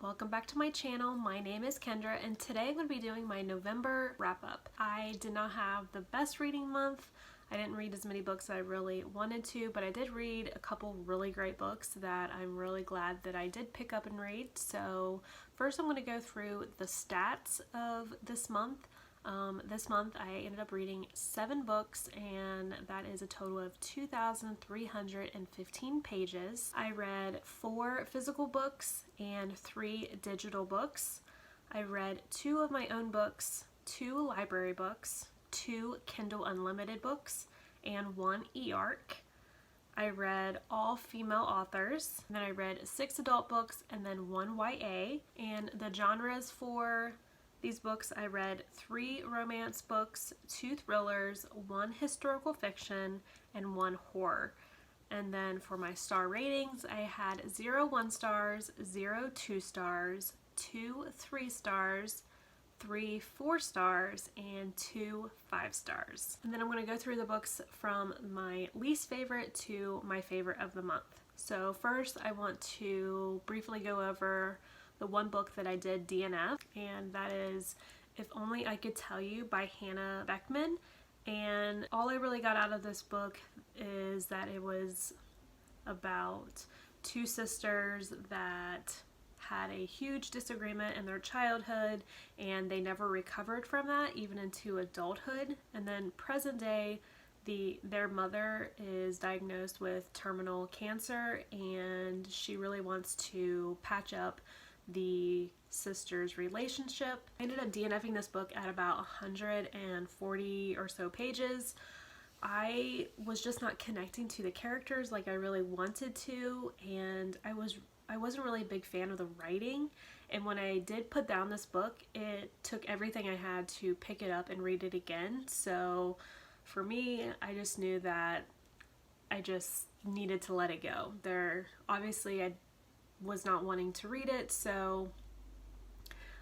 welcome back to my channel. My name is Kendra and today I'm going to be doing my November wrap-up. I did not have the best reading month. I didn't read as many books as I really wanted to, but I did read a couple really great books that I'm really glad that I did pick up and read. So first I'm going to go through the stats of this month. This month I ended up reading 7 books, and that is a total of 2,315 pages. I read 4 physical books and 3 digital books. I read 2 of my own books, 2 library books, 2 Kindle Unlimited books, and 1 e-arc. I read all female authors, and then I read 6 adult books and then 1 YA. And the genres for these books, I read 3 romance books, 2 thrillers, 1 historical fiction, and 1 horror. And then for my star ratings, I had 0 1 stars, 0 2 stars, 2 3 stars, 3 4 stars, and 2 5 stars. And then I'm going to go through the books from my least favorite to my favorite of the month. So first I want to briefly go over the one book that I did DNF, and that is If Only I Could Tell You by Hannah Beckman. And all I really got out of this book is that it was about 2 sisters that had a huge disagreement in their childhood, and they never recovered from that even into adulthood. And then present day, their mother is diagnosed with terminal cancer, and she really wants to patch up the sisters' relationship. I ended up DNFing this book at about 140 or so pages. I was just not connecting to the characters like I really wanted to, and I wasn't really a big fan of the writing. And when I did put down this book, it took everything I had to pick it up and read it again. So for me, I just knew that I just needed to let it go. Obviously I was not wanting to read it, so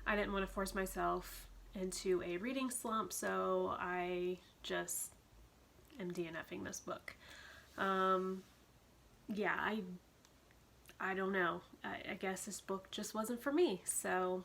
I didn't want to force myself into a reading slump, so I just am DNFing this book. Yeah, I don't know. I guess this book just wasn't for me, so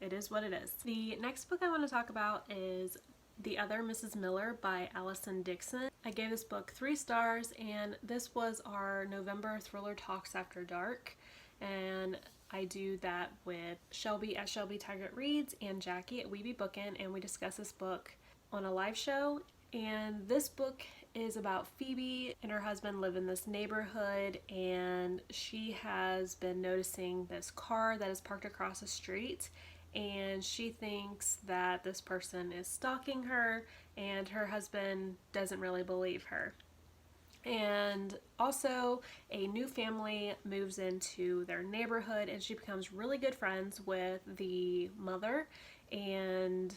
it is what it is. The next book I want to talk about is The Other Mrs. Miller by Allison Dixon. I gave this book 3 stars, and this was our November Thriller Talks After Dark. And I do that with Shelby at Shelby Taggart Reads and Jackie at Weeby Bookin', and we discuss this book on a live show. And this book is about Phoebe and her husband live in this neighborhood, and she has been noticing this car that is parked across the street, and she thinks that this person is stalking her, and her husband doesn't really believe her. And also a new family moves into their neighborhood, and she becomes really good friends with the mother, and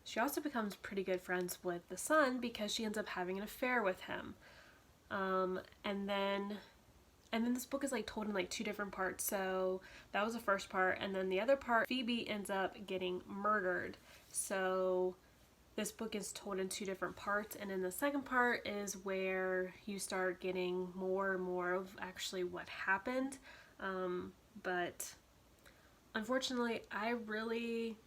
she also becomes pretty good friends with the son because she ends up having an affair with him. And then this book is like told in like 2 different parts. So that was the first part, and then the other part, Phoebe ends up getting murdered. So this book is told in 2 different parts, and in the second part is where you start getting more and more of actually what happened. But unfortunately, I really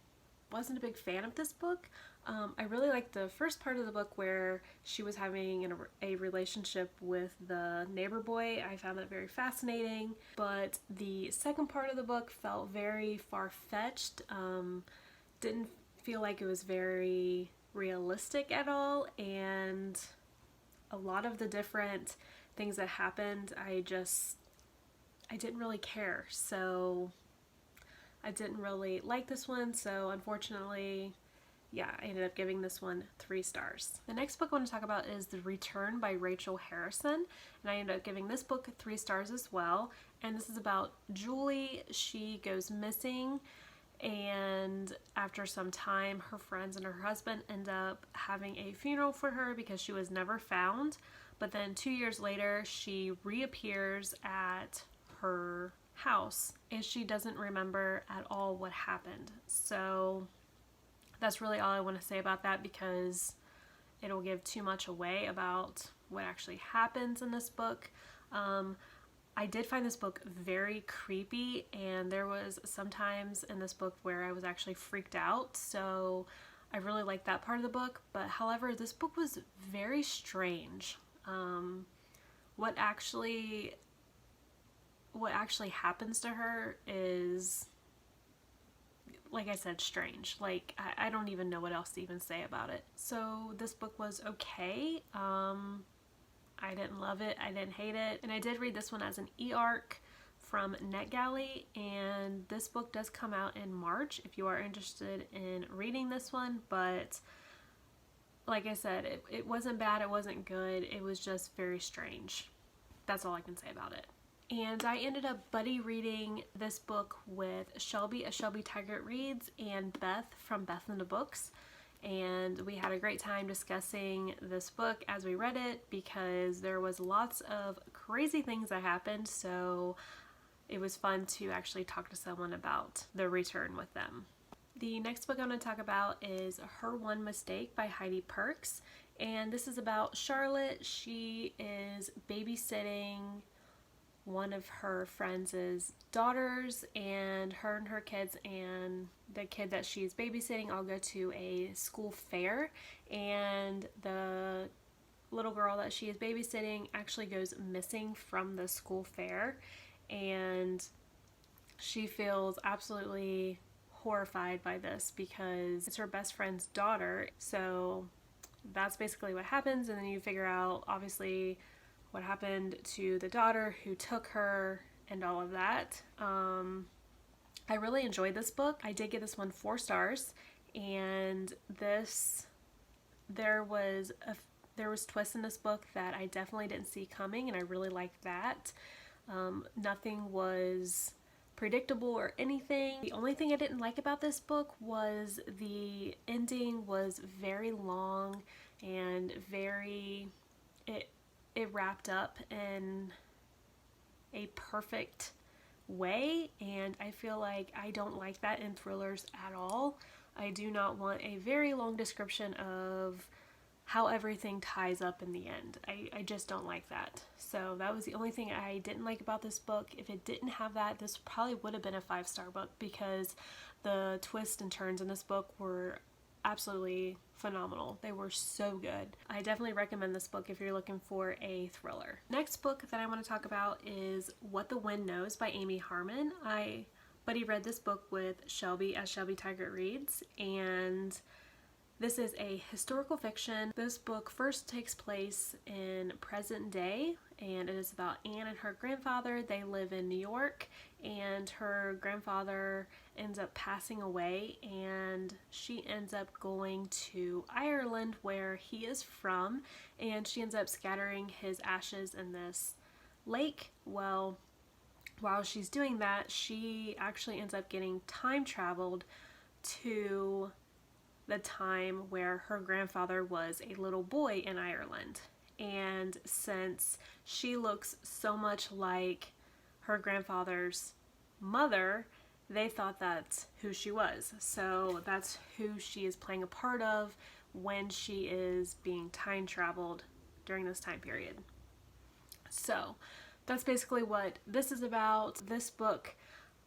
wasn't a big fan of this book. I really liked the first part of the book where she was having a relationship with the neighbor boy. I found that very fascinating, but the second part of the book felt very far-fetched. Didn't feel like it was very realistic at all, and a lot of the different things that happened, I didn't really care, so I didn't really like this one. So unfortunately, yeah, I ended up giving this one 3 stars. The next book I want to talk about is The Return by Rachel Harrison, and I ended up giving this book 3 stars as well. And this is about Julie. She goes missing, and after some time her friends and her husband end up having a funeral for her because she was never found. But then 2 years later she reappears at her house, and she doesn't remember at all what happened. So that's really all I want to say about that, because it'll give too much away about what actually happens in this book. I did find this book very creepy, and there was some times in this book where I was actually freaked out, so I really liked that part of the book. But however, this book was very strange. What actually happens to her is, like I said, strange. Like, I don't even know what else to even say about it. So this book was okay. I didn't love it, I didn't hate it, and I did read this one as an e-arc from NetGalley, and this book does come out in March if you are interested in reading this one. But like I said, it wasn't bad, it wasn't good, it was just very strange. That's all I can say about it. And I ended up buddy reading this book with Shelby of Shelby Taggart Reads and Beth from Beth and the Books. And we had a great time discussing this book as we read it, because there was lots of crazy things that happened, so it was fun to actually talk to someone about the return with them. The next book I'm going to talk about is Her One Mistake by Heidi Perks, and this is about Charlotte. She is babysitting one of her friends' daughters, and her kids and the kid that she's babysitting all go to a school fair, and the little girl that she is babysitting actually goes missing from the school fair, and she feels absolutely horrified by this because it's her best friend's daughter. So that's basically what happens, and then you figure out obviously what happened to the daughter who took her and all of that. I really enjoyed this book. I did give this one 4 stars, and there was twists in this book that I definitely didn't see coming, and I really liked that. Nothing was predictable or anything. The only thing I didn't like about this book was the ending was very long and it wrapped up in a perfect way, and I feel like I don't like that in thrillers at all. I do not want a very long description of how everything ties up in the end. I just don't like that. So that was the only thing I didn't like about this book. If it didn't have that, this probably would have been a 5-star book, because the twists and turns in this book were absolutely phenomenal. They were so good. I definitely recommend this book if you're looking for a thriller. Next book that I want to talk about is What the Wind Knows by Amy Harmon. I buddy read this book with Shelby as Shelby Taggart Reads, and this is a historical fiction. This book first takes place in present day, and it is about Anne and her grandfather. They live in New York, and her grandfather ends up passing away, and she ends up going to Ireland, where he is from, and she ends up scattering his ashes in this lake. Well, while she's doing that, she actually ends up getting time traveled to the time where her grandfather was a little boy in Ireland. And since she looks so much like her grandfather's mother, they thought that's who she was. So that's who she is playing a part of when she is being time traveled during this time period. So that's basically what this is about. This book,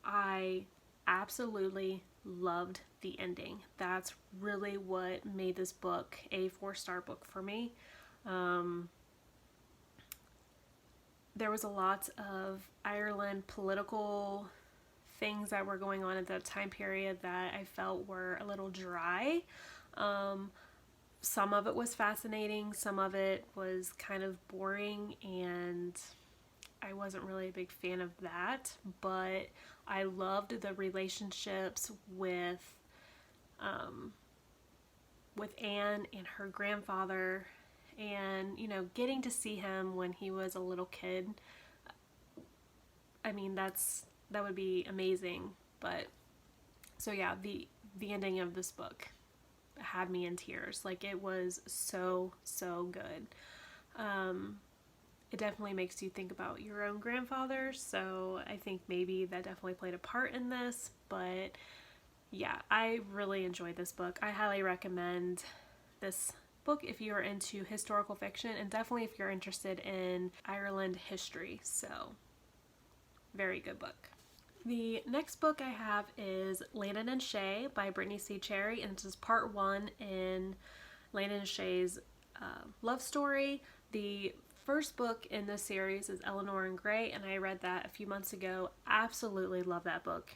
I absolutely loved the ending. That's really what made this book a 4-star book for me. There was a lot of Ireland political things that were going on at that time period that I felt were a little dry. Some of it was fascinating, some of it was kind of boring, and I wasn't really a big fan of that, but I loved the relationships with Anne and her grandfather, and getting to see him when he was a little kid. I mean, that would be amazing. But so yeah, the ending of this book had me in tears. Like, it was so good. It definitely makes you think about your own grandfather, so I think maybe that definitely played a part in this. But yeah, I really enjoyed this book. I highly recommend this book if you are into historical fiction, and definitely if you're interested in Ireland history. So Very good book. The next book I have is Landon and Shay by Brittany C. Cherry, and this is part 1 in Landon and Shay's love story. The first book in this series is Eleanor and Gray, and I read that a few months ago. Absolutely love that book.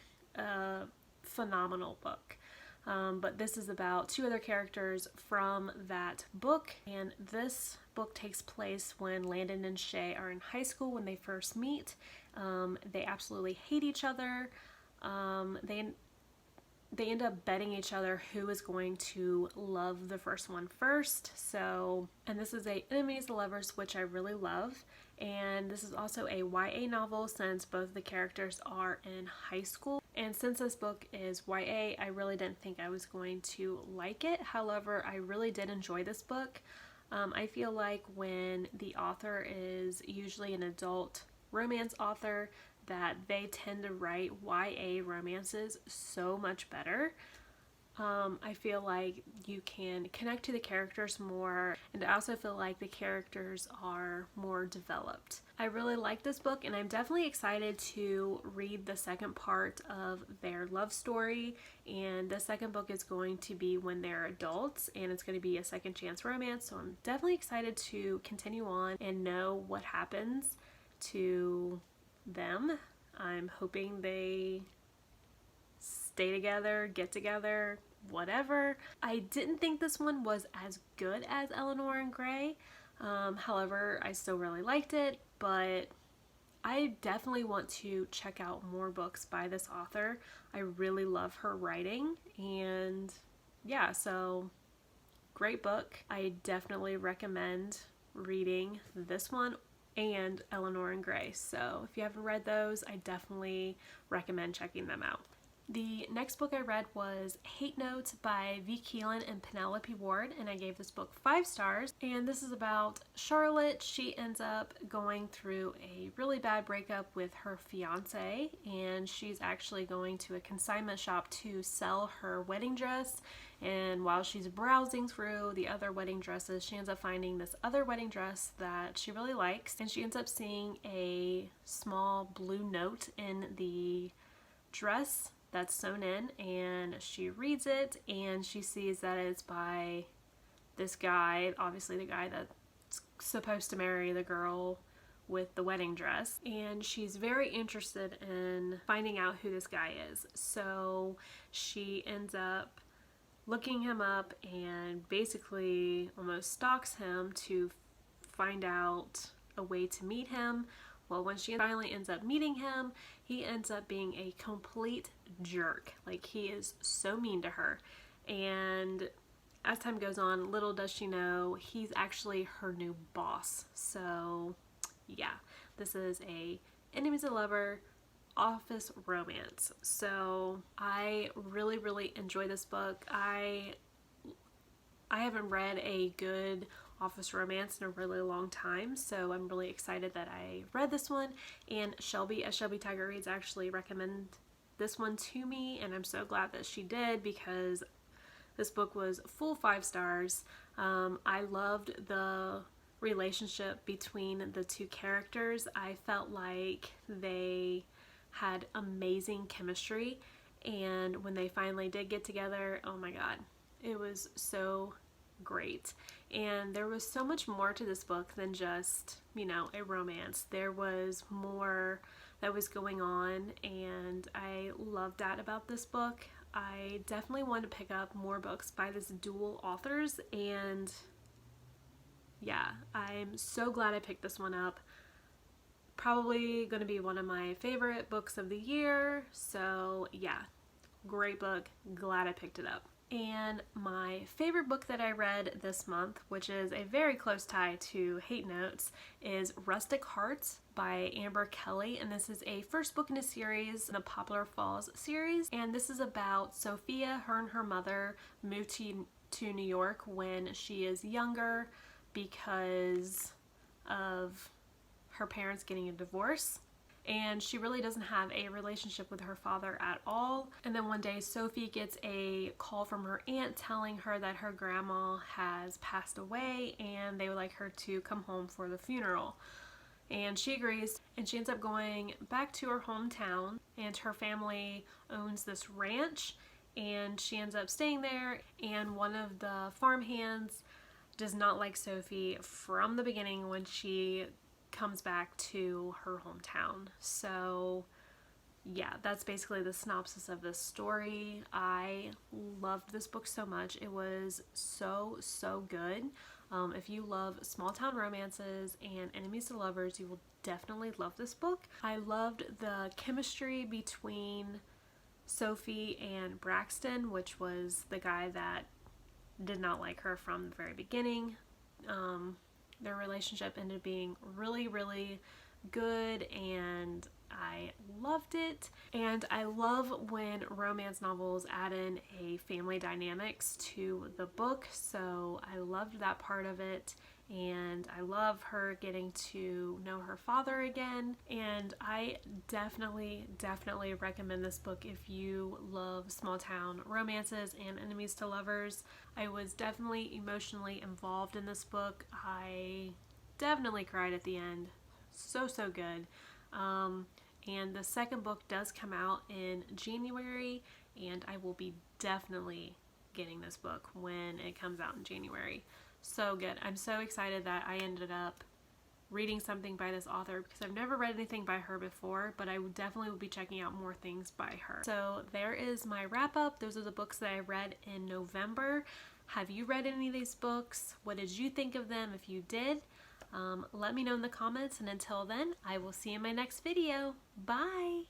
Phenomenal book. But this is about 2 other characters from that book, and this book takes place when Landon and Shay are in high school when they first meet. They absolutely hate each other. They end up betting each other who is going to love the first one first. So, and this is a enemies to lovers, which I really love. And this is also a YA novel since both the characters are in high school. And since this book is YA, I really didn't think I was going to like it. However, I really did enjoy this book. I feel like when the author is usually an adult romance author, that they tend to write YA romances so much better. I feel like you can connect to the characters more, and I also feel like the characters are more developed. I really like this book, and I'm definitely excited to read the second part of their love story. And the second book is going to be when they're adults, and it's going to be a second chance romance. So I'm definitely excited to continue on and know what happens to them. I'm hoping they stay together, get together, whatever. I didn't think this one was as good as Eleanor and Gray. However, I still really liked it, but I definitely want to check out more books by this author. I really love her writing, and yeah, so great book. I definitely recommend reading this one and Eleanor and Gray. So if you haven't read those, I definitely recommend checking them out. The next book I read was Hate Notes by V. Keelan and Penelope Ward, and I gave this book 5 stars. And this is about Charlotte. She ends up going through a really bad breakup with her fiance, and she's actually going to a consignment shop to sell her wedding dress. And while she's browsing through the other wedding dresses, she ends up finding this other wedding dress that she really likes, and she ends up seeing a small blue note in the dress that's sewn in, and she reads it, and she sees that it's by this guy, obviously the guy that's supposed to marry the girl with the wedding dress, and she's very interested in finding out who this guy is. So she ends up looking him up and basically almost stalks him to find out a way to meet him. Well, when she finally ends up meeting him, he ends up being a complete jerk. Like, he is so mean to her. And as time goes on, little does she know, he's actually her new boss. So, yeah, this is a enemies to lover office romance. So, I really, really enjoy this book. I haven't read a good office romance in a really long time, so I'm really excited that I read this one. And Shelby Tiger Reads actually recommended this one to me, and I'm so glad that she did, because this book was full 5 stars. I loved the relationship between the 2 characters. I felt like they had amazing chemistry, and when they finally did get together, oh my god, it was so great. And there was so much more to this book than just, you know, a romance. There was more that was going on, and I loved that about this book. I definitely want to pick up more books by this dual authors, and yeah, I'm so glad I picked this one up. Probably going to be one of my favorite books of the year. So yeah, great book. Glad I picked it up. And my favorite book that I read this month, which is a very close tie to Hate Notes, is Rustic Hearts by Amber Kelly. And this is a first book in a series, the Poplar Falls series. And this is about Sophia. Her and her mother moved to New York when she is younger because of her parents getting a divorce. And she really doesn't have a relationship with her father at all. And then one day Sophie gets a call from her aunt telling her that her grandma has passed away and they would like her to come home for the funeral. And she agrees, and she ends up going back to her hometown, and her family owns this ranch, and she ends up staying there, and one of the farmhands does not like Sophie from the beginning when she comes back to her hometown. So yeah, that's basically the synopsis of this story. I loved this book so much. It was so good. If you love small town romances and enemies to lovers, you will definitely love this book. I loved the chemistry between Sophie and Braxton, which was the guy that did not like her from the very beginning. Their relationship ended up being really good, and I loved it. And I love when romance novels add in a family dynamics to the book, so I loved that part of it. And I love her getting to know her father again, and I definitely recommend this book if you love small town romances and enemies to lovers. I was definitely emotionally involved in this book. I definitely cried at the end. So good. And the second book does come out in January, and I will be definitely getting this book when it comes out in January. So good. I'm so excited that I ended up reading something by this author, because I've never read anything by her before, but I definitely will be checking out more things by her. So there is my wrap up. Those are the books that I read in November. Have you read any of these books? What did you think of them if you did? Let me know in the comments, and until then, I will see you in my next video. Bye!